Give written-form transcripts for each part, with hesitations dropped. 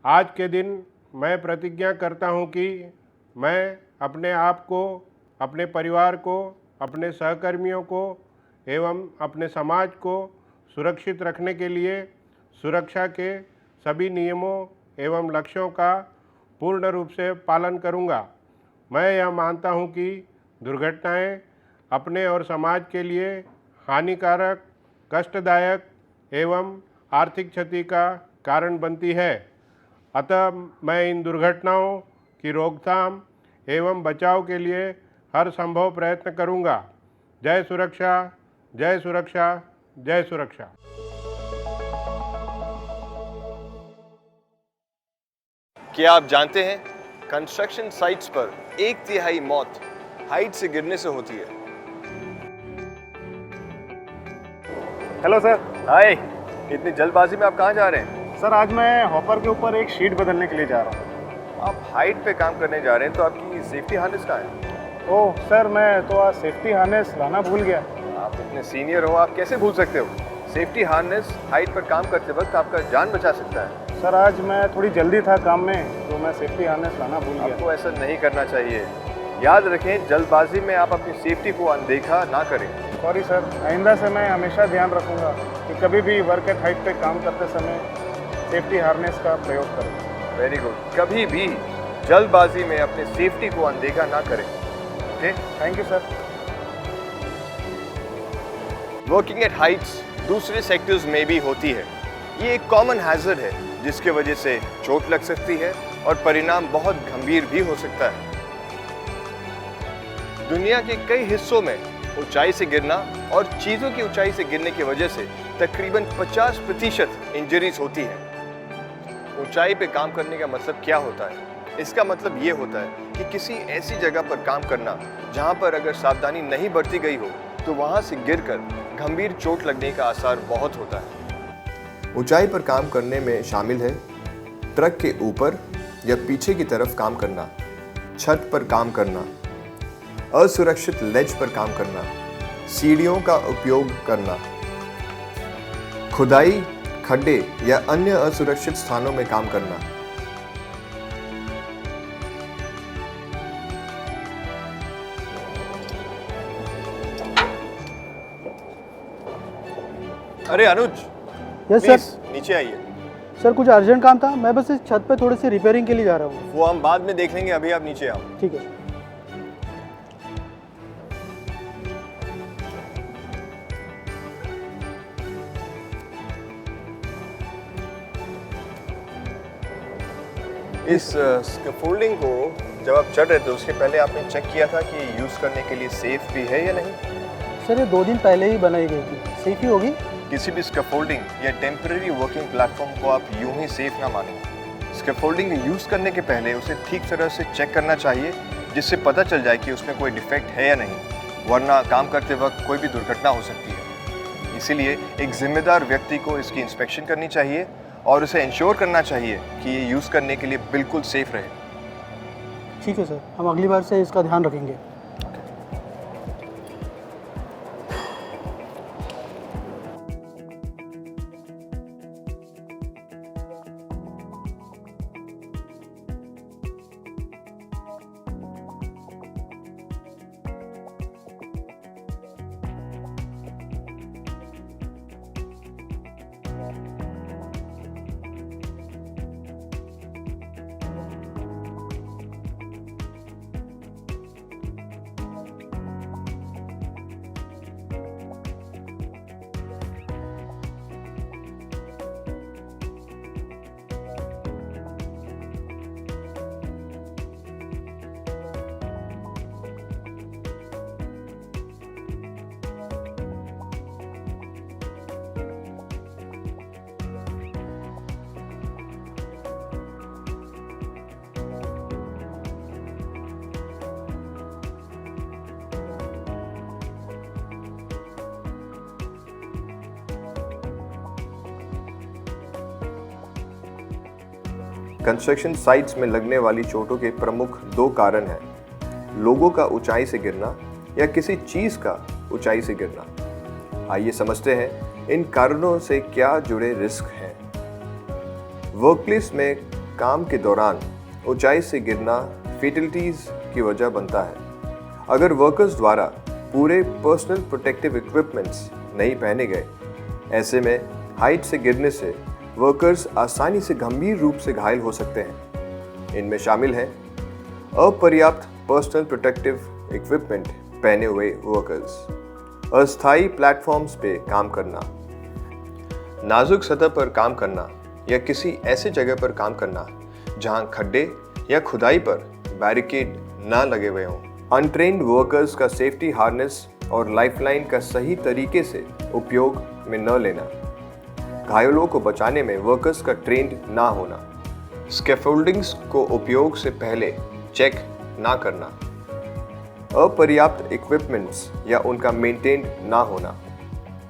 आज के दिन मैं प्रतिज्ञा करता हूँ कि मैं अपने आप को, अपने परिवार को, अपने सहकर्मियों को एवं अपने समाज को सुरक्षित रखने के लिए सुरक्षा के सभी नियमों एवं लक्ष्यों का पूर्ण रूप से पालन करूँगा। मैं यह मानता हूँ कि दुर्घटनाएं अपने और समाज के लिए हानिकारक, कष्टदायक एवं आर्थिक क्षति का कारण बनती है। अतः मैं इन दुर्घटनाओं की रोकथाम एवं बचाव के लिए हर संभव प्रयत्न करूँगा। जय सुरक्षा, जय सुरक्षा, जय सुरक्षा। क्या आप जानते हैं कंस्ट्रक्शन साइट्स पर 1/3 मौत हाइट से गिरने से होती है। Hello sir. हाय, इतनी जल्दबाजी में आप कहाँ जा रहे हैं? सर आज मैं हॉपर के ऊपर एक शीट बदलने के लिए जा रहा हूँ। आप हाइट पे काम करने जा रहे हैं तो आपकी सेफ्टी हार्नेस कहाँ है? ओह सर, मैं तो आज सेफ्टी हार्नेस लाना भूल गया। आप इतने सीनियर हो, आप कैसे भूल सकते हो? सेफ्टी हार्नेस हाइट पर काम करते वक्त आपका जान बचा सकता है। सर आज मैं थोड़ी जल्दी था काम में, तो मैं सेफ्टी हार्नेस लाना भूल गया। आपको ऐसा नहीं करना चाहिए। याद रखें, जल्दबाजी में आप अपनी सेफ्टी को अनदेखा ना करें। सॉरी सर, आइंदा से मैं हमेशा ध्यान रखूँगा कि कभी भी वर्क एट हाइट पे काम करते समय सेफ्टी हार्नेस का प्रयोग करें। Very good. कभी भी जल्दबाजी में अपने सेफ्टी को अनदेखा ना करें। Okay, thank you sir. Working at Heights दूसरे सेक्टर्स में भी होती है। ये एक कॉमन हैजर्ड है जिसके वजह से चोट लग सकती है और परिणाम बहुत गंभीर भी हो सकता है। दुनिया के कई हिस्सों में ऊंचाई से गिरना और चीजों की ऊंचाई से गिरने की वजह से तकरीबन 50% इंजरीज होती हैं। ऊंचाई पे काम करने का मतलब क्या होता है? इसका मतलब ये होता है कि किसी ऐसी जगह पर काम करना जहां पर अगर सावधानी नहीं बरती गई हो तो वहां से गिरकर गंभीर चोट लगने का आसार बहुत होता है। ऊंचाई पर काम करने में शामिल है ट्रक के ऊपर या पीछे की तरफ काम करना, छत पर काम करना, असुरक्षित लेज पर काम करना, सीढ़ियों का उपयोग करना, खुदाई, खड्डे या अन्य असुरक्षित स्थानों में काम करना। अरे अनुज, यस प्लीज सर। नीचे आइए। सर कुछ अर्जेंट काम था, मैं बस इस छत पे थोड़ी सी रिपेयरिंग के लिए जा रहा हूँ। वो हम बाद में देख लेंगे, अभी आप नीचे आओ। ठीक है। इस स्कैफोल्डिंग को जब आप चढ़ रहे थे उसके पहले आपने चेक किया था कि यूज़ करने के लिए सेफ भी है या नहीं? सर ये 2 दिन पहले ही बनाई गई थी, सेफ ही होगी? किसी भी स्कैफोल्डिंग या टेम्परेरी वर्किंग प्लेटफॉर्म को आप यूं ही सेफ ना मानें। स्कैफोल्डिंग यूज़ करने के पहले उसे ठीक तरह से चेक करना चाहिए, जिससे पता चल जाए कि उसमें कोई डिफेक्ट है या नहीं, वरना काम करते वक्त कोई भी दुर्घटना हो सकती है। इसीलिए एक जिम्मेदार व्यक्ति को इसकी इंस्पेक्शन करनी चाहिए और उसे इंश्योर करना चाहिए कि ये यूज़ करने के लिए बिल्कुल सेफ रहे। ठीक है सर, हम अगली बार से इसका ध्यान रखेंगे। कंस्ट्रक्शन साइट्स में लगने वाली चोटों के प्रमुख 2 कारण हैं: लोगों का ऊंचाई से गिरना या किसी चीज़ का ऊंचाई से गिरना। आइए समझते हैं इन कारणों से क्या जुड़े रिस्क हैं। वर्कप्लेस में काम के दौरान ऊंचाई से गिरना फेटलिटीज की वजह बनता है। अगर वर्कर्स द्वारा पूरे पर्सनल प्रोटेक्टिव इक्विपमेंट्स नहीं पहने गए, ऐसे में हाइट से गिरने से वर्कर्स आसानी से गंभीर रूप से घायल हो सकते हैं। इनमें शामिल हैं अपर्याप्त पर्सनल प्रोटेक्टिव इक्विपमेंट पहने हुए वर्कर्स, अस्थायी प्लेटफॉर्म्स पे काम करना, नाजुक सतह पर काम करना या किसी ऐसे जगह पर काम करना जहां खड्डे या खुदाई पर बैरिकेड ना लगे हुए हों, अनट्रेन्ड वर्कर्स का सेफ्टी हार्नेस और लाइफलाइन का सही तरीके से उपयोग में न लेना, घायलों को बचाने में वर्कर्स का ट्रेंड ना होना, स्कैफोल्डिंग्स को उपयोग से पहले चेक ना करना, अपर्याप्त इक्विपमेंट्स या उनका मेंटेन्ड ना होना,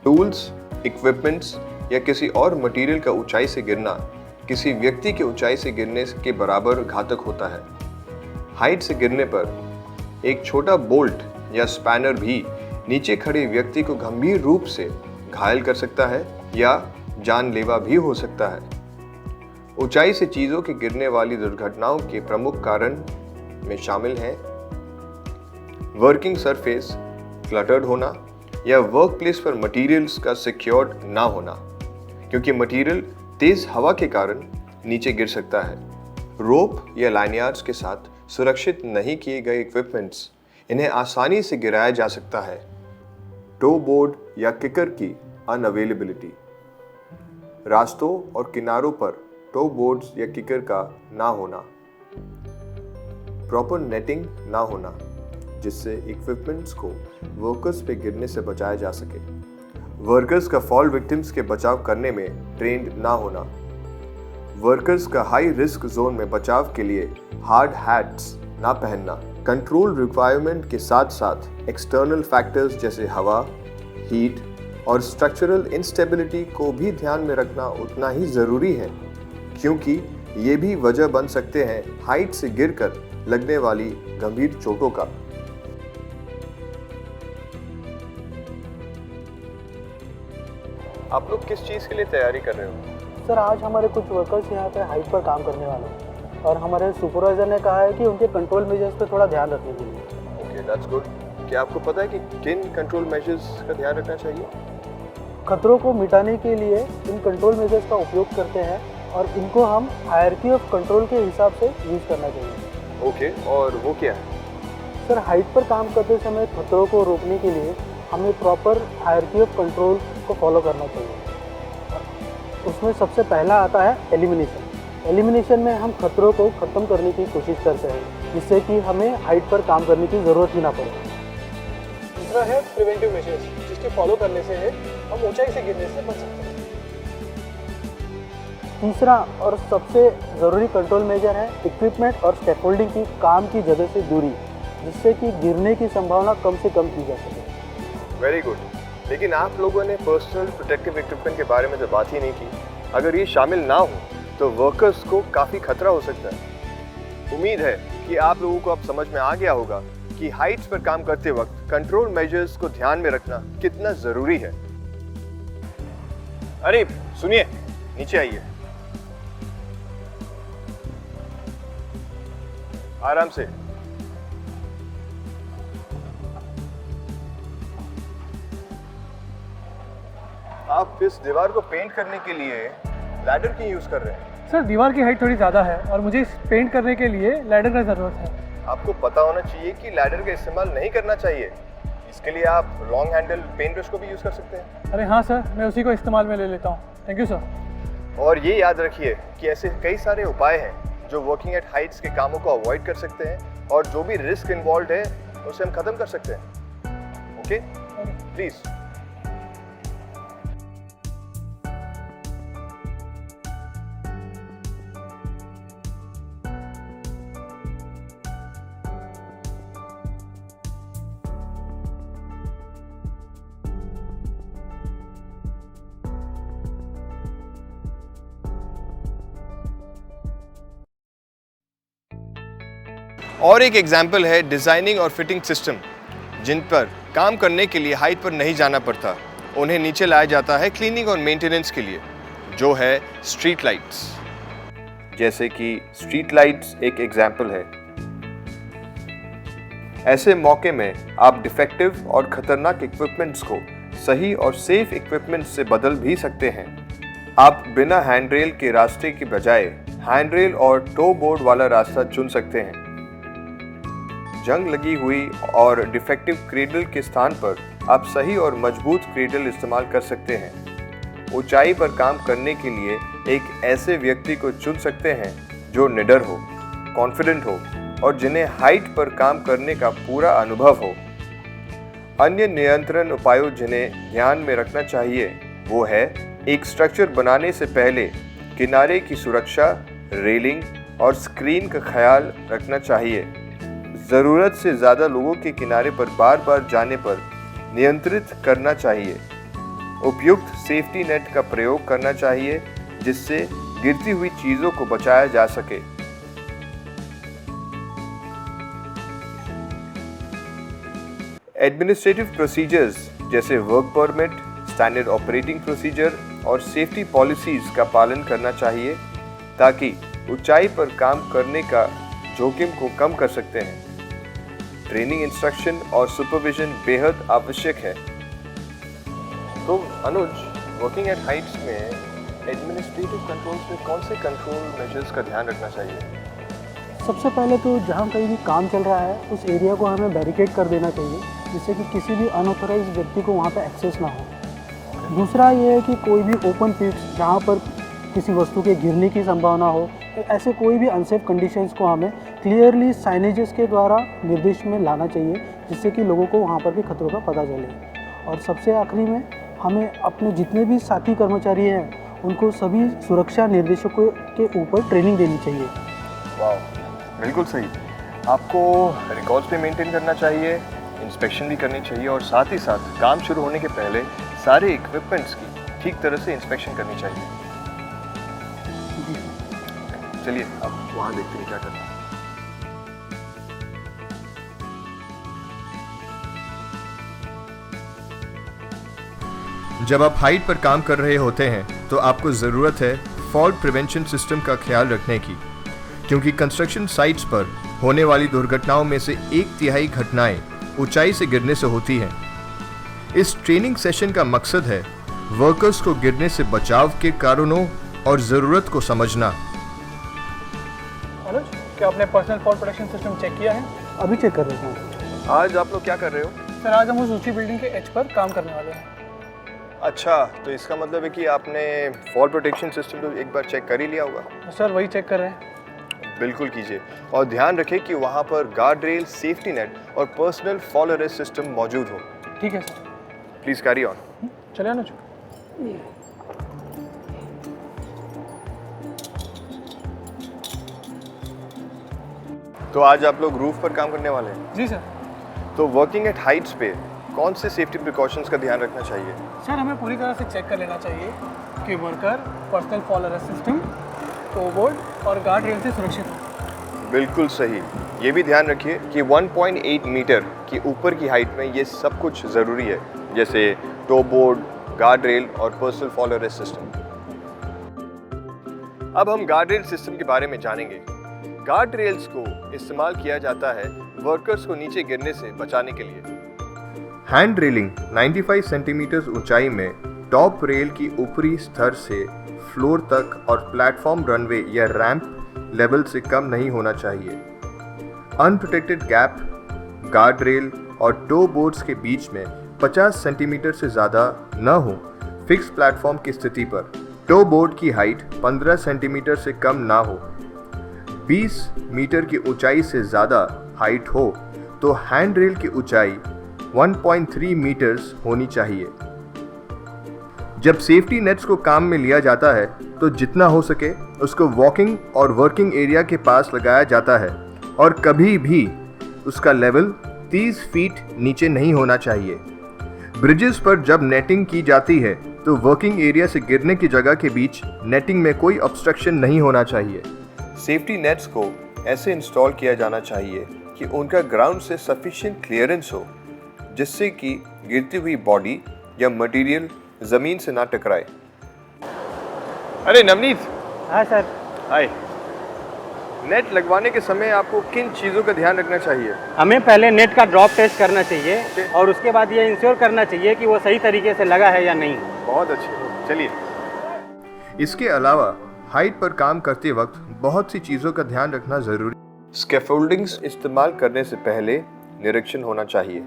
टूल्स, इक्विपमेंट्स या किसी और मटेरियल का ऊंचाई से गिरना किसी व्यक्ति के ऊंचाई से गिरने के बराबर घातक होता है। हाइट से गिरने पर एक छोटा बोल्ट या स्पैनर भी नीचे खड़े व्यक्ति को गंभीर रूप से घायल कर सकता है या जानलेवा भी हो सकता है। ऊंचाई से चीजों के गिरने वाली दुर्घटनाओं के प्रमुख कारण में शामिल हैं वर्किंग सरफेस क्लटर्ड होना या वर्कप्लेस पर मटेरियल्स का सिक्योर्ड ना होना, क्योंकि मटेरियल तेज हवा के कारण नीचे गिर सकता है। रोप या लाइनयार्ड्स के साथ सुरक्षित नहीं किए गए इक्विपमेंट्स, इन्हें आसानी से गिराया जा सकता है। टो बोर्ड या किकर की अनअवेलेबिलिटी, रास्तों और किनारों पर टो बोर्ड्स या किकर का ना होना, प्रॉपर नेटिंग ना होना जिससे इक्विपमेंट्स को वर्कर्स पे गिरने से बचाया जा सके, वर्कर्स का फॉल विक्टिम्स के बचाव करने में ट्रेंड ना होना, वर्कर्स का हाई रिस्क जोन में बचाव के लिए हार्ड हैट्स ना पहनना, कंट्रोल रिक्वायरमेंट के साथ साथ एक्सटर्नल फैक्टर्स जैसे हवा, हीट और स्ट्रक्चरल इंस्टेबिलिटी को भी ध्यान में रखना उतना ही ज़रूरी है, क्योंकि ये भी वजह बन सकते हैं हाइट से गिरकर लगने वाली गंभीर चोटों का। आप लोग किस चीज़ के लिए तैयारी कर रहे हो? सर आज हमारे कुछ वर्कर्स यहाँ पे हाइट पर काम करने वाले हैं और हमारे सुपरवाइजर ने कहा है कि उनके कंट्रोल मेजर्स पे थोड़ा ध्यान रखने के लिए। Okay, that's good. क्या आपको पता है कि किन कंट्रोल मेजर्स का ध्यान रखना चाहिए? खतरों को मिटाने के लिए इन कंट्रोल मेजर्स का उपयोग करते हैं और इनको हम हायरार्की ऑफ कंट्रोल के हिसाब से यूज़ करना चाहिए। ओके, और वो क्या है? सर हाइट पर काम करते समय खतरों को रोकने के लिए हमें प्रॉपर हायरार्की ऑफ कंट्रोल को फॉलो करना चाहिए। उसमें सबसे पहला आता है एलिमिनेशन। एलिमिनेशन में हम खतरों को ख़त्म करने की कोशिश करते हैं जिससे कि हमें हाइट पर काम करने की ज़रूरत ही ना पड़े। दूसरा है प्रिवेंटिव मेजर्स, जिसके फॉलो करने से हम ऊंचाई से गिरने से बच सकते हैं। तीसरा और सबसे ज़रूरी कंट्रोल मेजर है इक्विपमेंट और स्कैफोल्डिंग की काम की जगह से दूरी, जिससे कि गिरने की संभावना कम से कम की जा सके। Very good. लेकिन आप लोगों ने पर्सनल प्रोटेक्टिव इक्विपमेंट के बारे में तो बात ही नहीं की। अगर ये शामिल ना हो तो वर्कर्स को काफ़ी खतरा हो सकता है। उम्मीद है कि आप लोगों को अब समझ में आ गया होगा कि हाइट्स पर काम करते वक्त कंट्रोल मेजर्स को ध्यान में रखना कितना ज़रूरी है। अरे सुनिए, नीचे आइए, आराम से। आप इस दीवार को पेंट करने के लिए लैडर क्यों यूज कर रहे हैं? सर दीवार की हाइट थोड़ी ज़्यादा है और मुझे इस पेंट करने के लिए लैडर का ज़रूरत है। आपको पता होना चाहिए कि लैडर का इस्तेमाल नहीं करना चाहिए। इसके लिए आप लॉन्ग हैंडल पेंट ब्रश को भी यूज कर सकते हैं। अरे हाँ सर, मैं उसी को इस्तेमाल में ले लेता हूँ। Thank you sir. और ये याद रखिए कि ऐसे कई सारे उपाय हैं जो वर्किंग एट हाइट्स के कामों को अवॉइड कर सकते हैं और जो भी रिस्क इन्वॉल्व है उसे हम खत्म कर सकते हैं। Okay, please. और एक एग्जाम्पल है डिज़ाइनिंग और फिटिंग सिस्टम, जिन पर काम करने के लिए हाइट पर नहीं जाना पड़ता, उन्हें नीचे लाया जाता है क्लीनिंग और मेंटेनेंस के लिए, जो है स्ट्रीट लाइट्स। जैसे कि स्ट्रीट लाइट्स एक एग्जाम्पल है। ऐसे मौके में आप डिफेक्टिव और खतरनाक इक्विपमेंट्स को सही और सेफ इक्विपमेंट्स से बदल भी सकते हैं। आप बिना हैंडरेल के रास्ते के बजाय हैंडरेल और टो बोर्ड वाला रास्ता चुन सकते हैं। जंग लगी हुई और डिफेक्टिव क्रेडल के स्थान पर आप सही और मजबूत क्रेडल इस्तेमाल कर सकते हैं। ऊंचाई पर काम करने के लिए एक ऐसे व्यक्ति को चुन सकते हैं जो निडर हो, कॉन्फिडेंट हो और जिन्हें हाइट पर काम करने का पूरा अनुभव हो। अन्य नियंत्रण उपायों जिन्हें ध्यान में रखना चाहिए वो है एक स्ट्रक्चर बनाने से पहले किनारे की सुरक्षा, रेलिंग और स्क्रीन का ख्याल रखना चाहिए। ज़रूरत से ज़्यादा लोगों के किनारे पर बार बार जाने पर नियंत्रित करना चाहिए। उपयुक्त सेफ्टी नेट का प्रयोग करना चाहिए जिससे गिरती हुई चीज़ों को बचाया जा सके। एडमिनिस्ट्रेटिव प्रोसीजर्स जैसे work permit, standard operating procedure और सेफ्टी पॉलिसीज का पालन करना चाहिए ताकि ऊंचाई पर काम करने का जोखिम को कम कर सकते हैं। ट्रेनिंग, इंस्ट्रक्शन और सुपरविजन बेहद आवश्यक है। तो अनुज, वर्किंग एट हाइट्स में एडमिनिस्ट्रेटिव कंट्रोल्स में कौन से कंट्रोल मेजर्स का ध्यान रखना चाहिए? सबसे पहले तो जहाँ कहीं भी काम चल रहा है उस एरिया को हमें बैरिकेड कर देना चाहिए जिससे कि किसी भी अनऑथराइज्ड व्यक्ति को वहाँ पे एक्सेस ना हो। दूसरा ये है कि कोई भी ओपन पिट्स जहाँ पर किसी वस्तु के गिरने की संभावना हो, ऐसे कोई भी अनसेफ कंडीशंस को हमें क्लियरली साइनेजेस के द्वारा निर्देश में लाना चाहिए जिससे कि लोगों को वहाँ पर भी खतरों का पता चले। और सबसे आखिरी में हमें अपने जितने भी साथी कर्मचारी हैं उनको सभी सुरक्षा निर्देशों के ऊपर ट्रेनिंग देनी चाहिए। वाह, बिल्कुल सही। आपको रिकॉर्ड्स भी मेंटेन करना चाहिए, इंस्पेक्शन भी करनी चाहिए और साथ ही साथ काम शुरू होने के पहले सारे इक्विपमेंट्स की ठीक तरह से इंस्पेक्शन करनी चाहिए। चलिए अब वहाँ देखते हैं क्या करना है। जब आप हाइट पर काम कर रहे होते हैं तो आपको ज़रूरत है फॉल प्रिवेंशन सिस्टम का ख्याल रखने की, क्योंकि कंस्ट्रक्शन साइट्स पर होने वाली दुर्घटनाओं में से 1/3 घटनाएं ऊंचाई से गिरने से होती हैं। इस ट्रेनिंग सेशन का मकसद है वर्कर्स को गिरने से बचाव के कारणों और ज़रूरत को समझना। अनुज, क्या आपने personal fall protection system check किया है? अभी चेक कर रहे हैं। आज आप लोग क्या कर रहे हो? सर, आज हम उस ऊंची बिल्डिंग के एज पर काम करने वाले हैं। अच्छा, तो इसका मतलब है कि आपने फॉल प्रोटेक्शन सिस्टम तो एक बार चेक कर ही लिया होगा। सर, वही चेक कर रहे हैं। बिल्कुल कीजिए और ध्यान रखें कि वहाँ पर गार्ड रेल, सेफ्टी नेट और पर्सनल फॉल अरेस्ट सिस्टम मौजूद हो। ठीक है सर। Please carry on. चलिए अनुज। तो आज आप लोग रूफ पर काम करने वाले हैं। जी सर। तो वर्किंग एट हाइट्स पे कौन से सेफ्टी प्रिकॉशंस का ध्यान रखना चाहिए? सर, हमें पूरी तरह से चेक कर लेना चाहिए कि worker personal fall arrest system, toe board और गार्ड रेल से सुरक्षित हो। बिल्कुल सही। ये भी ध्यान रखिए कि 1.8 मीटर की ऊपर की हाइट में ये सब कुछ ज़रूरी है, जैसे टो बोर्ड, गार्ड रेल और पर्सनल फॉल अरेस्ट सिस्टम। अब हम गार्ड रेल सिस्टम के बारे में जानेंगे। गार्ड रेल्स को इस्तेमाल किया जाता है वर्कर्स को नीचे गिरने से बचाने के लिए। हैंड रेलिंग 95 सेंटीमीटर ऊंचाई में टॉप रेल की ऊपरी स्तर से फ्लोर तक और प्लेटफॉर्म, रनवे या रैंप लेवल से कम नहीं होना चाहिए। अनप्रोटेक्टेड गैप गार्ड रेल और टो बोर्ड्स के बीच में 50 सेंटीमीटर से ज़्यादा न हो। फिक्स प्लेटफॉर्म की स्थिति पर टो बोर्ड की हाइट 15 सेंटीमीटर से कम ना हो। 20 मीटर की ऊंचाई से ज़्यादा हाइट हो तो हैंड रेल की ऊंचाई 1.3 मीटर्स होनी चाहिए। जब सेफ्टी नेट्स को काम में लिया जाता है तो जितना हो सके उसको वॉकिंग और वर्किंग एरिया के पास लगाया जाता है और कभी भी उसका लेवल 30 फीट नीचे नहीं होना चाहिए। ब्रिजेस पर जब नेटिंग की जाती है तो वर्किंग एरिया से गिरने की जगह के बीच नेटिंग में कोई ऑब्स्ट्रक्शन नहीं होना चाहिए। सेफ्टी नेट्स को ऐसे इंस्टॉल किया जाना चाहिए कि उनका ग्राउंड से सफिशिएंट क्लियरेंस हो जिससे कि गिरती हुई बॉडी या मटेरियल जमीन से ना टकराए। अरे नवनीत। हाँ सर। हाय। नेट लगवाने के समय आपको किन चीज़ों का ध्यान रखना चाहिए? हमें पहले नेट का ड्रॉप टेस्ट करना चाहिए और उसके बाद ये इंश्योर करना चाहिए कि वो सही तरीके से लगा है या नहीं। बहुत अच्छे, चलिए। इसके अलावा हाइट पर काम करते वक्त बहुत सी चीज़ों का ध्यान रखना ज़रूरी। स्कैफोल्डिंग्स इस्तेमाल करने से पहले निरीक्षण होना चाहिए।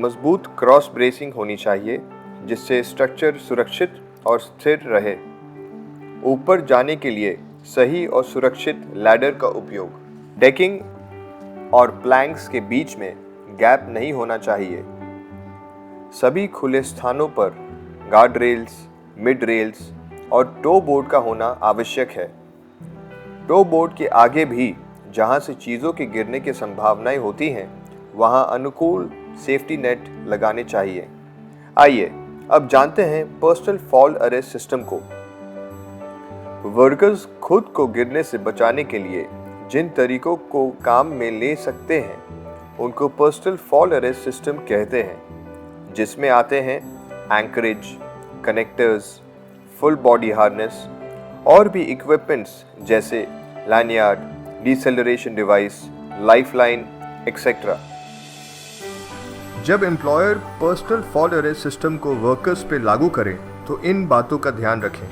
मजबूत क्रॉस ब्रेसिंग होनी चाहिए जिससे स्ट्रक्चर सुरक्षित और स्थिर रहे। ऊपर जाने के लिए सही और सुरक्षित लैडर का उपयोग। डेकिंग और प्लैंक्स के बीच में गैप नहीं होना चाहिए। सभी खुले स्थानों पर गार्ड रेल्स, मिड रेल्स और टो बोर्ड का होना आवश्यक है। टो बोर्ड के आगे भी जहां से चीज़ों के गिरने की संभावनाएं होती हैं, वहां अनुकूल सेफ्टी नेट लगाने चाहिए। आइए अब जानते हैं पर्सनल फॉल अरेस्ट सिस्टम को। वर्कर्स खुद को गिरने से बचाने के लिए जिन तरीकों को काम में ले सकते हैं उनको पर्सनल फॉल अरेस्ट सिस्टम कहते हैं, जिसमें आते हैं anchorage, connectors, full body harness और भी इक्विपमेंट्स जैसे lanyard, deceleration device, lifeline etcetera. जब employer personal fall arrest system को वर्कर्स पे लागू करें तो इन बातों का ध्यान रखें।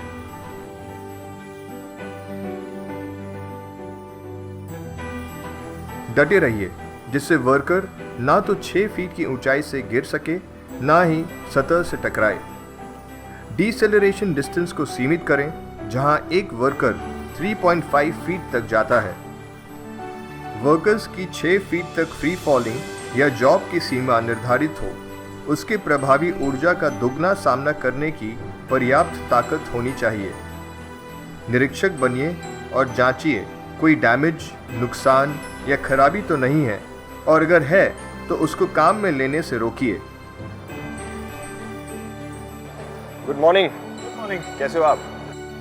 डटे रहिए जिससे वर्कर ना तो 6 फीट की ऊंचाई से गिर सके ना ही सतह से टकराए। डिसेलरेशन डिस्टेंस को सीमित करें जहां एक वर्कर 3.5 फीट तक जाता है। वर्कर्स की 6 फीट तक फ्री फॉलिंग या जॉब की सीमा निर्धारित हो। उसके प्रभावी ऊर्जा का दुगना सामना करने की पर्याप्त ताकत होनी चाहिए। निरीक्षक बनिए और जांचिए कोई डैमेज, नुकसान या खराबी तो नहीं है, और अगर है तो उसको काम में लेने से रोकिए। Good morning. Good morning. कैसे हो आप?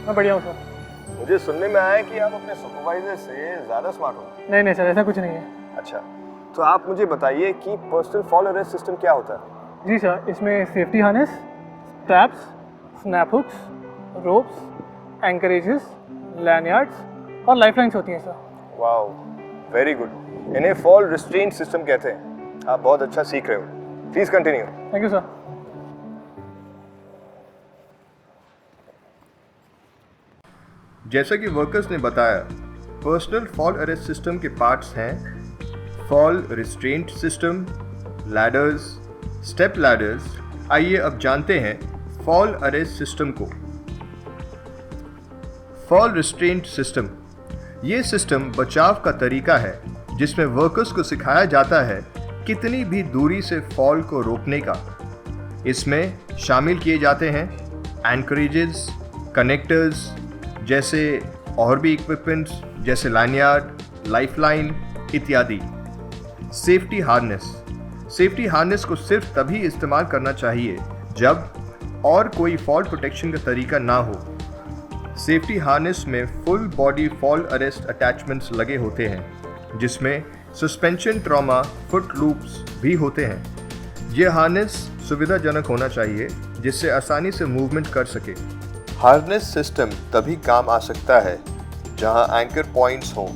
मैं बढ़िया हूँ सर। मुझे सुनने में आया कि आप अपने सुपरवाइजर से ज़्यादा स्मार्ट हो। नहीं नहीं सर, ऐसा कुछ नहीं है। अच्छा, तो आप मुझे बताइए कि पर्सनल फॉल अरेस्ट सिस्टम क्या होता है? जी सर, इसमें safety harness, straps, snap hooks, ropes, anchorages, lanyards और लाइफलाइंस होती हैं सर। Wow, very good. इन्हें फॉल रिस्ट्रेंट सिस्टम कहते हैं। आप बहुत अच्छा सीख रहे हो। Please continue. Thank you sir. जैसा कि वर्कर्स ने बताया, पर्सनल फॉल अरेस्ट सिस्टम के पार्ट्स हैं fall restraint system, ladders, step ladders. आइए अब जानते हैं फॉल अरेस्ट सिस्टम को। फॉल रिस्ट्रेंट सिस्टम ये सिस्टम बचाव का तरीका है जिसमें वर्कर्स को सिखाया जाता है कितनी भी दूरी से फॉल को रोकने का। इसमें शामिल किए जाते हैं एंकरेजेस, कनेक्टर्स जैसे और भी इक्विपमेंट्स जैसे लैनियार्ड, लाइफलाइन इत्यादि। सेफ्टी हार्नेस को सिर्फ तभी इस्तेमाल करना चाहिए जब और कोई फॉल प्रोटेक्शन का तरीका ना हो। सेफ्टी हार्नेस में full body fall arrest attachments लगे होते हैं जिसमें सस्पेंशन ट्रॉमा फुट लूप्स भी होते हैं। ये हार्नेस सुविधाजनक होना चाहिए जिससे आसानी से मूवमेंट कर सके। हार्नेस सिस्टम तभी काम आ सकता है जहां एंकर पॉइंट्स हों,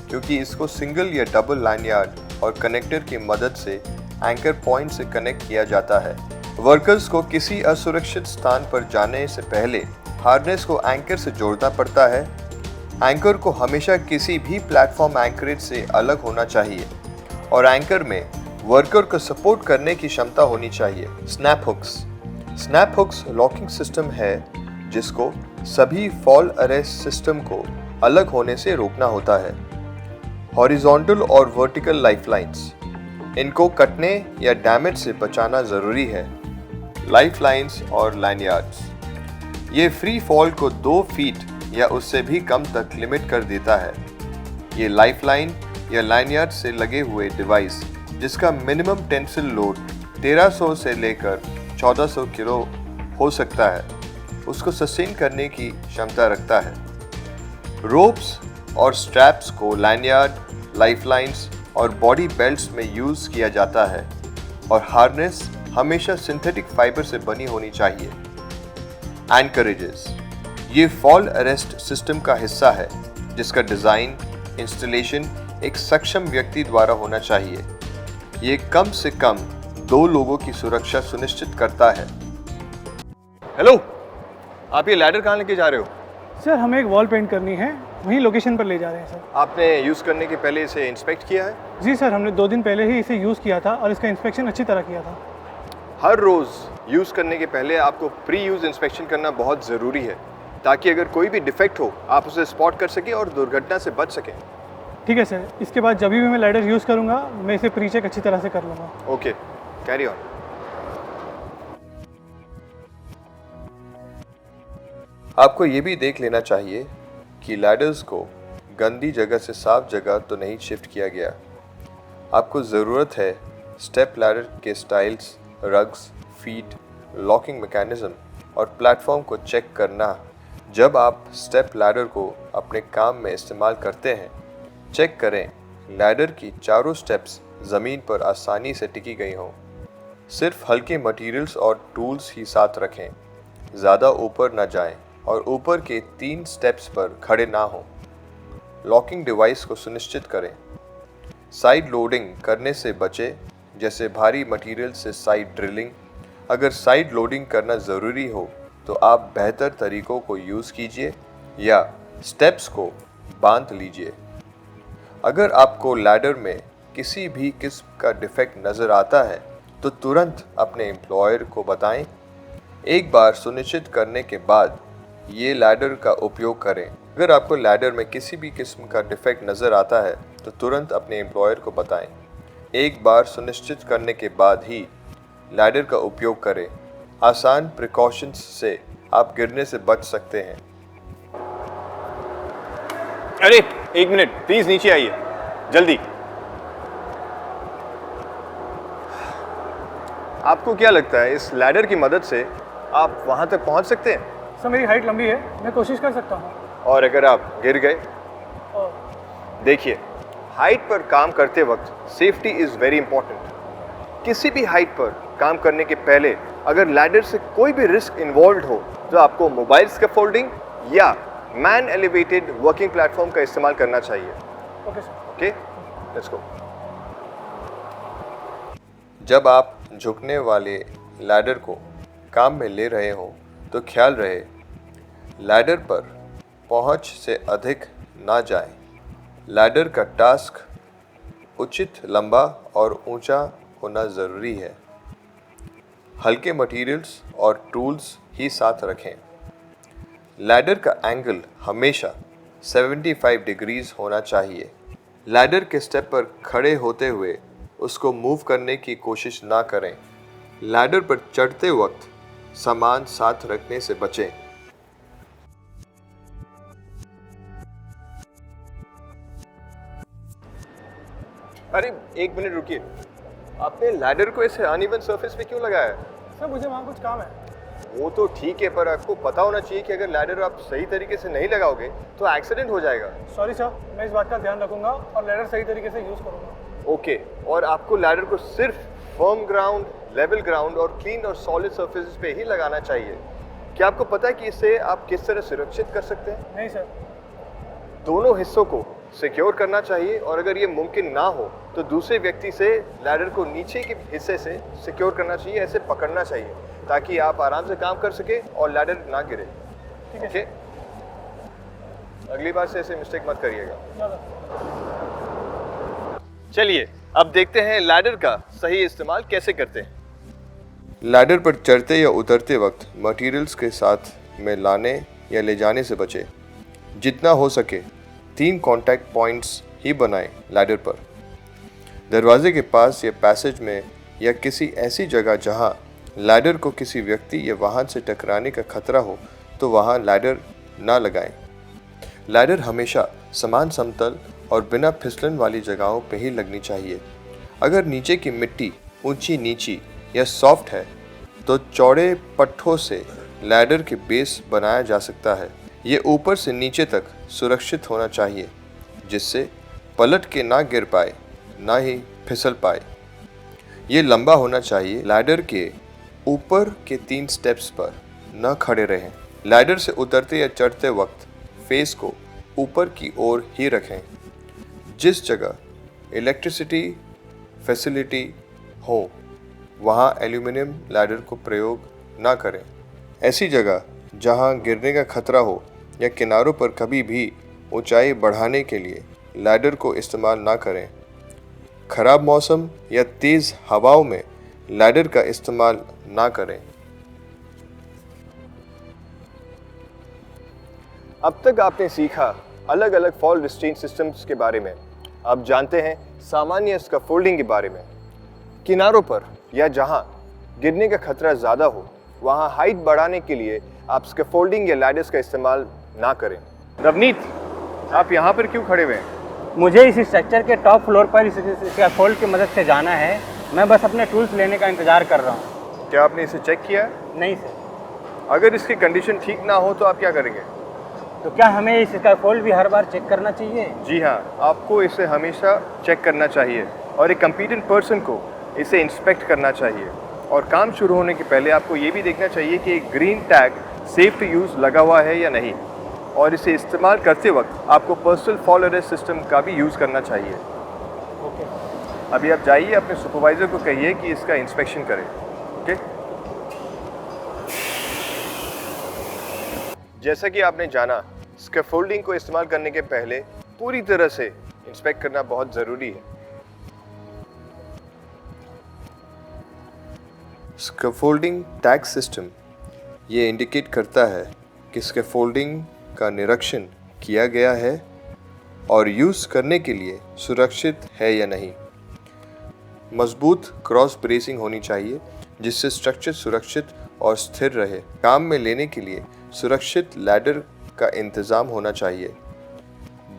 क्योंकि इसको सिंगल या डबल लैनियार्ड और कनेक्टर की मदद से एंकर पॉइंट से कनेक्ट किया जाता है। वर्कर्स को किसी असुरक्षित स्थान पर जाने से पहले हार्नेस को एंकर से जोड़ना पड़ता है। एंकर को हमेशा किसी भी प्लेटफॉर्म एंकरेज से अलग होना चाहिए और एंकर में वर्कर को सपोर्ट करने की क्षमता होनी चाहिए। स्नैप हुक्स लॉकिंग सिस्टम है जिसको सभी फॉल अरेस्ट सिस्टम को अलग होने से रोकना होता है। हॉरिजॉन्टल और वर्टिकल लाइफलाइंस, इनको कटने या डैमेज से बचाना ज़रूरी है। लाइफलाइंस और लैनियार्ड्स, ये फ्री फॉल को 2 फीट या उससे भी कम तक लिमिट कर देता है। ये लाइफलाइन या लैनियार्ड से लगे हुए डिवाइस जिसका मिनिमम टेंसिल लोड 1300 से लेकर 1400 किलो हो सकता है, उसको सस्टेन करने की क्षमता रखता है। रोप्स और स्ट्रैप्स को लैनियार्ड, लाइफलाइंस और बॉडी बेल्ट्स में यूज़ किया जाता है और हार्नेस हमेशा सिंथेटिक फाइबर से बनी होनी चाहिए। एंकरेजेस, ये फॉल अरेस्ट सिस्टम का हिस्सा है जिसका डिज़ाइन इंस्टॉलेशन एक सक्षम व्यक्ति द्वारा होना चाहिए। ये कम से कम 2 लोगों की सुरक्षा सुनिश्चित करता है। हेलो, आप ये लैडर कहाँ लेके जा रहे हो? सर हमें एक वॉल पेंट करनी है, वहीं लोकेशन पर ले जा रहे हैं सर। आपने यूज़ करने के पहले इसे इंस्पेक्ट किया है? जी सर, हमने 2 दिन पहले ही इसे यूज़ किया था और इसका इंस्पेक्शन अच्छी तरह किया था। हर रोज़ यूज़ करने के पहले आपको प्री यूज़ इंस्पेक्शन करना बहुत ज़रूरी है, ताकि अगर कोई भी डिफेक्ट हो आप उसे स्पॉट कर सकें और दुर्घटना से बच सकें। ठीक है सर, इसके बाद जब भी मैं लैडर यूज़ करूँगा मैं इसे प्री चेक अच्छी तरह से कर लूँगा। Okay, carry on. आपको ये भी देख लेना चाहिए कि लैडर्स को गंदी जगह से साफ जगह तो नहीं शिफ्ट किया गया। आपको ज़रूरत है स्टेप लैडर के styles, rugs, feet, locking mechanism और प्लेटफॉर्म को चेक करना। जब आप स्टेप लैडर को अपने काम में इस्तेमाल करते हैं, चेक करें लैडर की चारों स्टेप्स ज़मीन पर आसानी से टिकी गई हों। सिर्फ हल्के मटेरियल्स और टूल्स ही साथ रखें, ज़्यादा ऊपर ना जाएं और ऊपर के 3 स्टेप्स पर खड़े ना हों। लॉकिंग डिवाइस को सुनिश्चित करें। साइड लोडिंग करने से बचें, जैसे भारी मटेरियल से साइड ड्रिलिंग। अगर साइड लोडिंग करना ज़रूरी हो तो आप बेहतर तरीकों को यूज़ कीजिए या स्टेप्स को बांध लीजिए। अगर आपको लैडर में किसी भी किस्म का डिफेक्ट नज़र आता है तो तुरंत अपने एम्प्लॉयर को बताएं। एक बार सुनिश्चित करने के बाद ये लैडर का उपयोग करें। अगर आपको लैडर में किसी भी किस्म का डिफेक्ट नज़र आता है तो तुरंत अपने एम्प्लॉयर को बताएं। एक बार सुनिश्चित करने के बाद ही लैडर का उपयोग करें। आसान प्रिकॉशंस से आप गिरने से बच सकते हैं। अरे 1 मिनट, प्लीज नीचे आइए जल्दी। आपको क्या लगता है इस लैडर की मदद से आप वहां तक पहुंच सकते हैं? सर मेरी हाइट लंबी है, मैं कोशिश कर सकता हूँ। और अगर आप गिर गए? और देखिए, हाइट पर काम करते वक्त सेफ्टी इज़ वेरी इंपॉर्टेंट। किसी भी हाइट पर काम करने के पहले अगर लैडर से कोई भी रिस्क इन्वॉल्व हो तो आपको मोबाइल स्कैफोल्डिंग या मैन एलिवेटेड वर्किंग प्लेटफॉर्म का इस्तेमाल करना चाहिए। Okay sir. Okay, let's go. जब आप झुकने वाले लैडर को काम में ले रहे हो तो ख्याल रहे लैडर पर पहुंच से अधिक ना जाएं। लैडर का टास्क उचित लंबा और ऊंचा होना ज़रूरी है। हल्के मटेरियल्स और टूल्स ही साथ रखें। लैडर का एंगल हमेशा 75 डिग्रीज होना चाहिए। लैडर के स्टेप पर खड़े होते हुए उसको मूव करने की कोशिश ना करें। लैडर पर चढ़ते वक्त सामान साथ रखने से बचें। अरे 1 मिनट रुकिए, आपने लैडर को ऐसे अनइवन सरफेस पे क्यों लगाया है? सर मुझे वहाँ कुछ काम है। वो तो ठीक है, पर आपको पता होना चाहिए कि अगर लैडर आप सही तरीके से नहीं लगाओगे तो एक्सीडेंट हो जाएगा। सॉरी सर, मैं इस बात का ध्यान रखूंगा और लैडर सही तरीके से यूज़ करूंगा। ओके, और आपको लैडर को सिर्फ फर्म ग्राउंड, लेवल ग्राउंड और क्लीन और सॉलिड सरफेसेस पे ही लगाना चाहिए। क्या आपको पता है कि इससे आप किस तरह सुरक्षित कर सकते हैं? नहीं सर। दोनों हिस्सों को सिक्योर करना चाहिए और अगर ये मुमकिन ना हो तो दूसरे व्यक्ति से लैडर को नीचे के हिस्से से सिक्योर करना चाहिए, ऐसे पकड़ना चाहिए ताकि आप आराम से काम कर सके और लैडर ना गिरे। ठीक है? अगली बार से ऐसे मिस्टेक मत करिएगा। चलिए अब देखते हैं लैडर का सही इस्तेमाल कैसे करते हैं। लैडर पर चढ़ते या उतरते वक्त मटेरियल्स के साथ में लाने या ले जाने से बचें। जितना हो सके 3 कांटेक्ट पॉइंट्स ही बनाएं लैडर पर। दरवाजे के पास या पैसेज में या किसी ऐसी जगह जहां लैडर को किसी व्यक्ति या वाहन से टकराने का खतरा हो तो वहां लैडर ना लगाएं। लैडर हमेशा समान समतल और बिना फिसलन वाली जगहों पर ही लगनी चाहिए। अगर नीचे की मिट्टी ऊंची नीची या सॉफ्ट है तो चौड़े पट्टों से लैडर के बेस बनाया जा सकता है। ये ऊपर से नीचे तक सुरक्षित होना चाहिए जिससे पलट के ना गिर पाए ना ही फिसल पाए। ये लंबा होना चाहिए। लैडर के ऊपर के 3 स्टेप्स पर न खड़े रहें। लैडर से उतरते या चढ़ते वक्त फेस को ऊपर की ओर ही रखें। जिस जगह इलेक्ट्रिसिटी फैसिलिटी हो वहाँ एल्यूमिनियम लैडर को प्रयोग ना करें। ऐसी जगह जहाँ गिरने का खतरा हो या किनारों पर कभी भी ऊंचाई बढ़ाने के लिए लैडर को इस्तेमाल ना करें। खराब मौसम या तेज़ हवाओं में लैडर का इस्तेमाल ना करें। अब तक आपने सीखा अलग अलग फॉल रिस्ट्रेंट सिस्टम्स के बारे में। अब जानते हैं सामान्य स्कैफोल्डिंग के बारे में। किनारों पर या जहां गिरने का खतरा ज़्यादा हो वहां हाइट बढ़ाने के लिए आप स्कैफोल्डिंग या लैडर्स का इस्तेमाल ना करें। रवनीत, आप यहाँ पर क्यों खड़े हुए हैं? मुझे इस स्ट्रक्चर के टॉप फ्लोर पर इस स्कैफोल्ड की मदद से जाना है। मैं बस अपने टूल्स लेने का इंतज़ार कर रहा हूँ। क्या आपने इसे चेक किया है? नहीं सर। अगर इसकी कंडीशन ठीक ना हो तो आप क्या करेंगे? तो क्या हमें इस स्कैफोल्ड भी हर बार चेक करना चाहिए? जी हाँ, आपको इसे हमेशा चेक करना चाहिए और एक कॉम्पिटेंट पर्सन को इसे इंस्पेक्ट करना चाहिए। और काम शुरू होने के पहले आपको ये भी देखना चाहिए कि एक green tag safe to use लगा हुआ है या नहीं। और इसे इस्तेमाल करते वक्त आपको पर्सनल फॉल अरेस्ट सिस्टम का भी यूज़ करना चाहिए। अभी आप जाइए, अपने सुपरवाइज़र को कहिए कि इसका इंस्पेक्शन करें। ओके? जैसा कि आपने जाना, स्कैफोल्डिंग को इस्तेमाल करने के पहले पूरी तरह से इंस्पेक्ट करना बहुत ज़रूरी है। स्कैफोल्डिंग टैग सिस्टम ये इंडिकेट करता है कि स्कैफोल्डिंग का निरीक्षण किया गया है और यूज़ करने के लिए सुरक्षित है या नहीं। मजबूत क्रॉस ब्रेसिंग होनी चाहिए जिससे स्ट्रक्चर सुरक्षित और स्थिर रहे। काम में लेने के लिए सुरक्षित लैडर का इंतज़ाम होना चाहिए।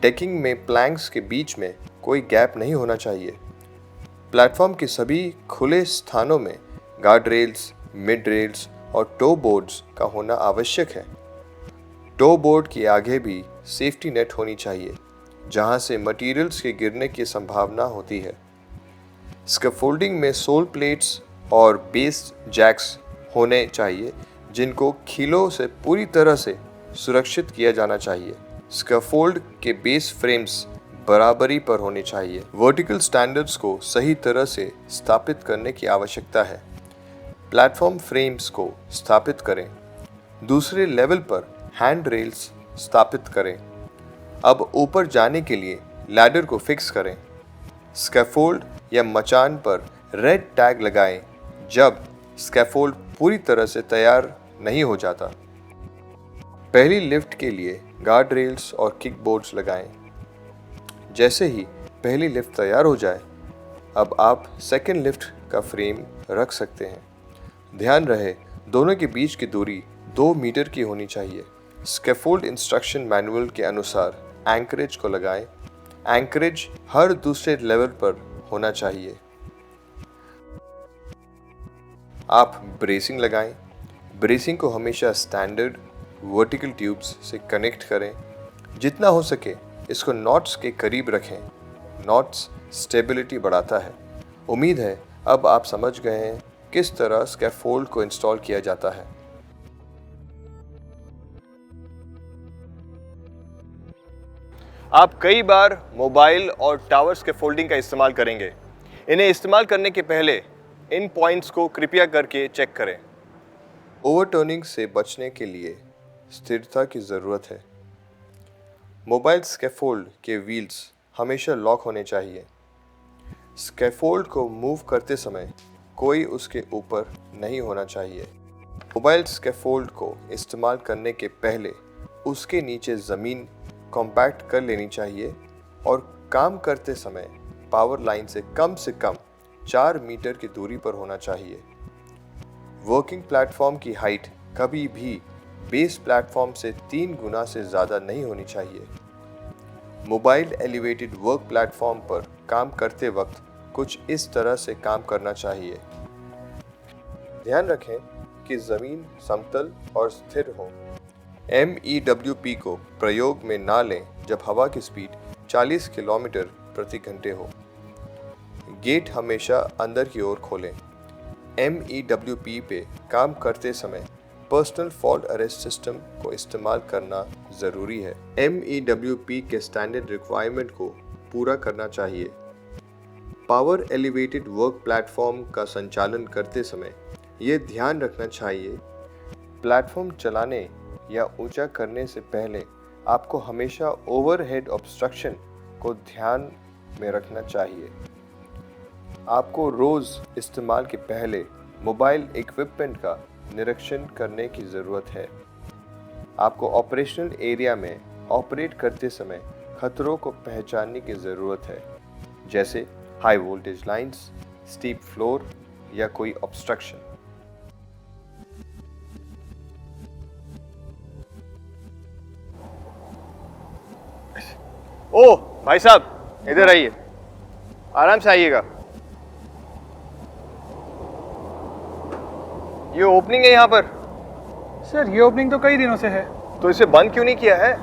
डेकिंग में प्लैंक्स के बीच में कोई गैप नहीं होना चाहिए। प्लेटफॉर्म के सभी खुले स्थानों में गार्ड रेल्स, मिड रेल्स और टो बोर्ड्स का होना आवश्यक है। टो बोर्ड के आगे भी सेफ्टी नेट होनी चाहिए जहां से मटेरियल्स के गिरने की संभावना होती है। स्कैफोल्डिंग में सोल प्लेट्स और बेस जैक्स होने चाहिए जिनको कीलों से पूरी तरह से सुरक्षित किया जाना चाहिए। स्कैफोल्ड के बेस फ्रेम्स बराबरी पर होने चाहिए। वर्टिकल स्टैंडर्ड्स को सही तरह से स्थापित करने की आवश्यकता है। प्लेटफॉर्म फ्रेम्स को स्थापित करें। दूसरे लेवल पर हैंड रेल्स स्थापित करें। अब ऊपर जाने के लिए लैडर को फिक्स करें। स्कैफोल्ड या मचान पर रेड टैग लगाएं जब स्कैफोल्ड पूरी तरह से तैयार नहीं हो जाता। पहली लिफ्ट के लिए गार्ड रेल्स और किक बोर्ड्स लगाएं। जैसे ही पहली लिफ्ट तैयार हो जाए, अब आप सेकेंड लिफ्ट का फ्रेम रख सकते हैं। ध्यान रहे दोनों के बीच की दूरी 2 मीटर की होनी चाहिए। स्कैफोल्ड इंस्ट्रक्शन मैनुअल के अनुसार एंकरेज को लगाएं। एंकरेज हर दूसरे लेवल पर होना चाहिए। आप ब्रेसिंग लगाएं। ब्रेसिंग को हमेशा स्टैंडर्ड वर्टिकल ट्यूब्स से कनेक्ट करें। जितना हो सके इसको नॉट्स के करीब रखें। नॉट्स स्टेबिलिटी बढ़ाता है। उम्मीद है अब आप समझ गए हैं किस तरह स्कैफोल्ड को इंस्टॉल किया जाता है। आप कई बार मोबाइल और टावर स्कैफोल्डिंग का इस्तेमाल करेंगे। इन्हें इस्तेमाल करने के पहले इन पॉइंट्स को कृपया करके चेक करें। ओवरटर्निंग से बचने के लिए स्थिरता की ज़रूरत है। मोबाइल स्कैफोल्ड के व्हील्स हमेशा लॉक होने चाहिए। स्कैफोल्ड को मूव करते समय कोई उसके ऊपर नहीं होना चाहिए। मोबाइल स्कैफोल्ड को इस्तेमाल करने के पहले उसके नीचे ज़मीन कॉम्पैक्ट कर लेनी चाहिए और काम करते समय पावर लाइन से कम 4 मीटर की दूरी पर होना चाहिए। वर्किंग प्लेटफॉर्म की हाइट कभी भी बेस प्लेटफॉर्म से 3 गुना से ज़्यादा नहीं होनी चाहिए। मोबाइल एलिवेटेड वर्क प्लेटफॉर्म पर काम करते वक्त कुछ इस तरह से काम करना चाहिए। ध्यान रखें कि ज़मीन समतल और स्थिर हो। MEWP को प्रयोग में ना लें जब हवा की स्पीड 40 किलोमीटर प्रति घंटे हो। गेट हमेशा अंदर की ओर खोलें। MEWP पे काम करते समय पर्सनल फॉल्ट अरेस्ट सिस्टम को इस्तेमाल करना ज़रूरी है। MEWP के स्टैंडर्ड रिक्वायरमेंट को पूरा करना चाहिए। पावर एलिवेटेड वर्क प्लेटफॉर्म का संचालन करते समय ये ध्यान रखना चाहिए, प्लेटफॉर्म चलाने या ऊंचा करने से पहले आपको हमेशा ओवरहेड ऑब्स्ट्रक्शन को ध्यान में रखना चाहिए। आपको रोज़ इस्तेमाल के पहले मोबाइल इक्विपमेंट का निरीक्षण करने की ज़रूरत है। आपको ऑपरेशनल एरिया में ऑपरेट करते समय खतरों को पहचानने की ज़रूरत है, जैसे high voltage lines, steep floor या कोई ऑब्स्ट्रक्शन। ओह भाई साहब, इधर आइए, आराम से आइएगा। ये ओपनिंग है यहाँ पर, सर ये ओपनिंग तो कई दिनों से है। तो इसे बंद क्यों नहीं किया है?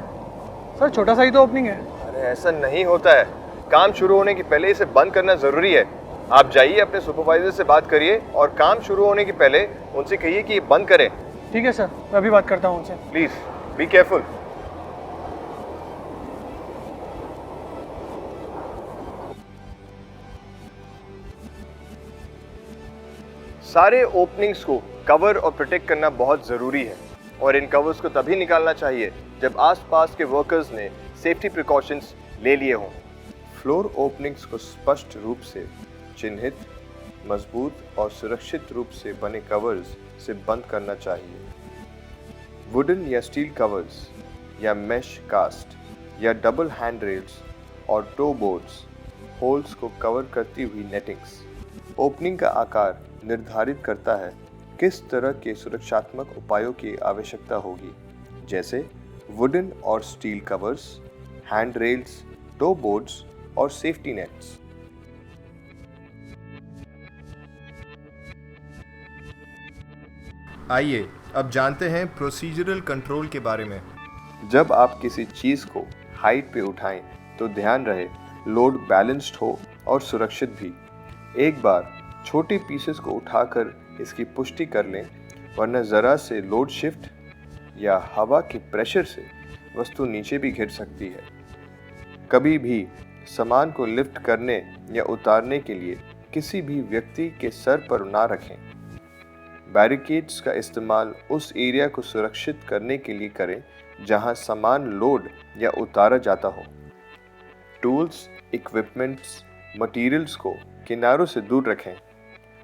सर छोटा सा ही तो ओपनिंग है। अरे ऐसा नहीं होता है, काम शुरू होने के पहले इसे बंद करना जरूरी है। आप जाइए अपने सुपरवाइजर से बात करिए और काम शुरू होने के पहले उनसे कहिए कि ये बंद करें। ठीक है सर, मैं अभी बात करता हूँ उनसे। Please be careful. सारे ओपनिंग्स को कवर और प्रोटेक्ट करना बहुत ज़रूरी है और इन कवर्स को तभी निकालना चाहिए जब आसपास के वर्कर्स ने सेफ्टी प्रिकॉशंस ले लिए हों। फ्लोर ओपनिंग्स को स्पष्ट रूप से चिन्हित, मजबूत और सुरक्षित रूप से बने कवर्स से बंद करना चाहिए। वुडन या स्टील कवर्स या मैश कास्ट या डबल हैंड रेल्स और टो बोर्ड्स होल्स को कवर करती हुई नेटिंग्स। ओपनिंग का आकार निर्धारित करता है किस तरह के सुरक्षात्मक उपायों की आवश्यकता होगी, जैसे वुडन और steel covers, hand rails, toe boards और सेफ्टी नेट्स। आइए अब जानते हैं प्रोसीजरल कंट्रोल के बारे में। जब आप किसी चीज़ को हाइट पे उठाएं तो ध्यान रहे लोड बैलेंस्ड हो और सुरक्षित भी। एक बार छोटे पीसेस को उठाकर इसकी पुष्टि कर लें, वरना ज़रा से लोड शिफ्ट या हवा के प्रेशर से वस्तु नीचे भी गिर सकती है। कभी भी सामान को लिफ्ट करने या उतारने के लिए किसी भी व्यक्ति के सर पर ना रखें। बैरिकेड्स का इस्तेमाल उस एरिया को सुरक्षित करने के लिए करें जहां सामान लोड या उतारा जाता हो। टूल्स, इक्विपमेंट्स, मटेरियल्स को किनारों से दूर रखें।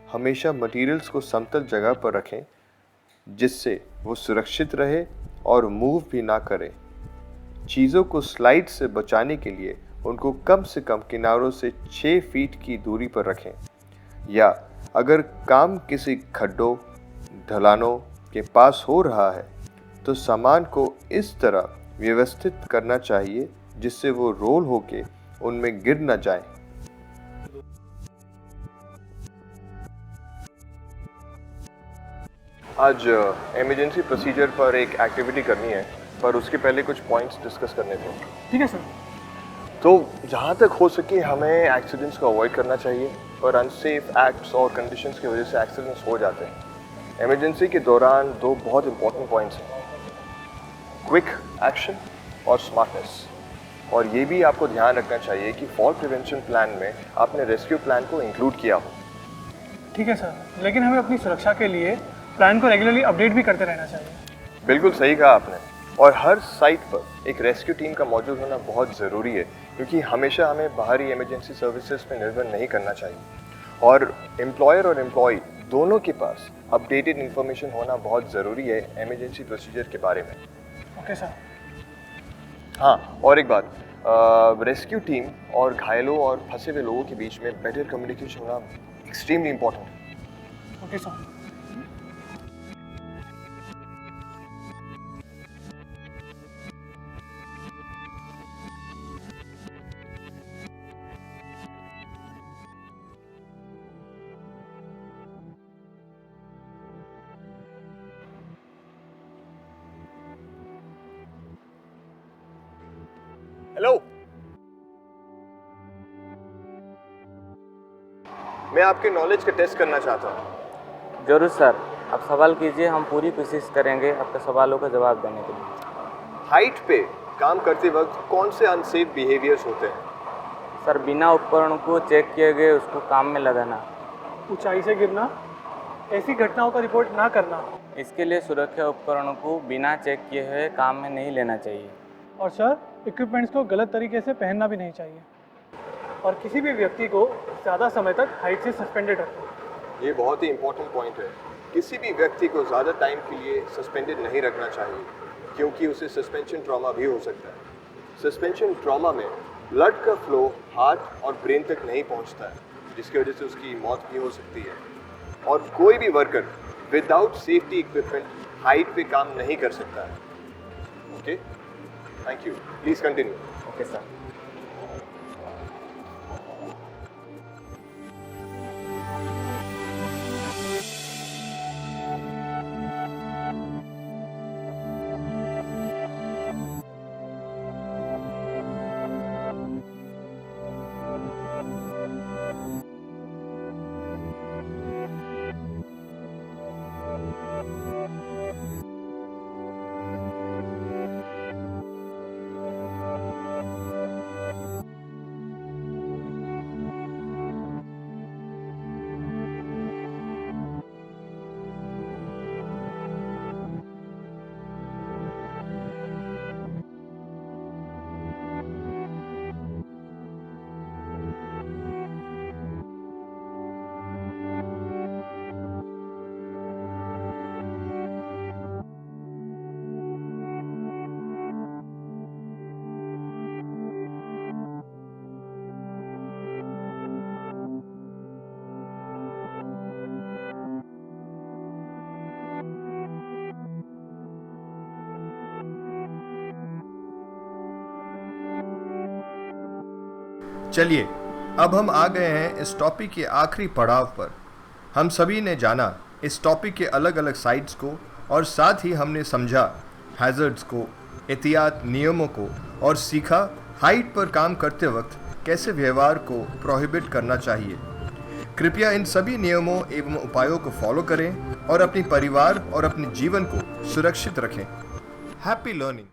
हमेशा मटेरियल्स को समतल जगह पर रखें जिससे वो सुरक्षित रहे और मूव भी ना करें। चीज़ों को स्लाइड से बचाने के लिए उनको कम से कम किनारों से 6 फीट की दूरी पर रखें, या अगर काम किसी खड्डों, ढलानों के पास हो रहा है तो सामान को इस तरह व्यवस्थित करना चाहिए जिससे वो रोल होके उनमें गिर न जाए। आज इमरजेंसी प्रोसीजर पर एक एक्टिविटी करनी है, पर उसके पहले कुछ पॉइंट्स डिस्कस करने थे। ठीक है सर। तो जहाँ तक हो सके हमें एक्सीडेंट्स को अवॉइड करना चाहिए, और अनसेफ एक्ट्स और कंडीशंस की वजह से एक्सीडेंट्स हो जाते हैं। इमरजेंसी के दौरान 2 बहुत इंपॉर्टेंट पॉइंट्स हैं, क्विक एक्शन और स्मार्टनेस। और ये भी आपको ध्यान रखना चाहिए कि फॉल प्रिवेंशन प्लान में आपने रेस्क्यू प्लान को इंक्लूड किया हो। ठीक है सर, लेकिन हमें अपनी सुरक्षा के लिए प्लान को रेगुलरली अपडेट भी करते रहना चाहिए। बिल्कुल सही कहा आपने, और हर साइट पर एक रेस्क्यू टीम का मौजूद होना बहुत ज़रूरी है, क्योंकि हमेशा हमें बाहरी इमरजेंसी सर्विसेज पर निर्भर नहीं करना चाहिए। और एम्प्लॉयर और एम्प्लॉय दोनों के पास अपडेटेड इन्फॉर्मेशन होना बहुत ज़रूरी है इमरजेंसी प्रोसीजर के बारे में। Okay sir. हाँ, और एक बात, रेस्क्यू टीम और घायलों और फंसे हुए लोगों के बीच में बेटर कम्युनिकेशन होना एक्सट्रीमली इम्पोर्टेंट है। Okay sir. हेलो, मैं आपके नॉलेज का टेस्ट करना चाहता हूँ। जरूर सर, आप सवाल कीजिए, हम पूरी कोशिश करेंगे आपके सवालों का जवाब देने के लिए। हाइट पे काम करते वक्त कौन से अनसेफ बिहेवियर्स होते हैं? सर बिना उपकरणों को चेक किए गए उसको काम में लगाना। ऊंचाई से गिरना, ऐसी घटनाओं का रिपोर्ट ना करना। इसके लिए सुरक्षा उपकरणों को बिना चेक किए हुए काम में नहीं लेना चाहिए। और सर इक्विपमेंट्स को गलत तरीके से पहनना भी नहीं चाहिए। और किसी भी व्यक्ति को ज़्यादा समय तक हाइट से सस्पेंडेड रखना। ये बहुत ही इंपॉर्टेंट पॉइंट है। किसी भी व्यक्ति को ज़्यादा टाइम के लिए सस्पेंडेड नहीं रखना चाहिए, क्योंकि उसे सस्पेंशन ट्रॉमा भी हो सकता है। सस्पेंशन ट्रॉमा में ब्लड का फ्लो हार्ट और ब्रेन तक नहीं पहुंचता है, जिसकी वजह से उसकी मौत भी हो सकती है। और कोई भी worker without safety equipment height पे काम नहीं कर सकता है। Okay, thank you, please continue. Okay sir. चलिए, अब हम आ गए हैं इस टॉपिक के आखिरी पड़ाव पर। हम सभी ने जाना इस टॉपिक के अलग अलग साइड्स को, और साथ ही हमने समझा हैज़र्ड्स को, एहतियात नियमों को, और सीखा हाइट पर काम करते वक्त कैसे व्यवहार को प्रोहिबिट करना चाहिए। कृपया इन सभी नियमों एवं उपायों को फॉलो करें और अपने परिवार और अपने जीवन को सुरक्षित रखें। Happy learning.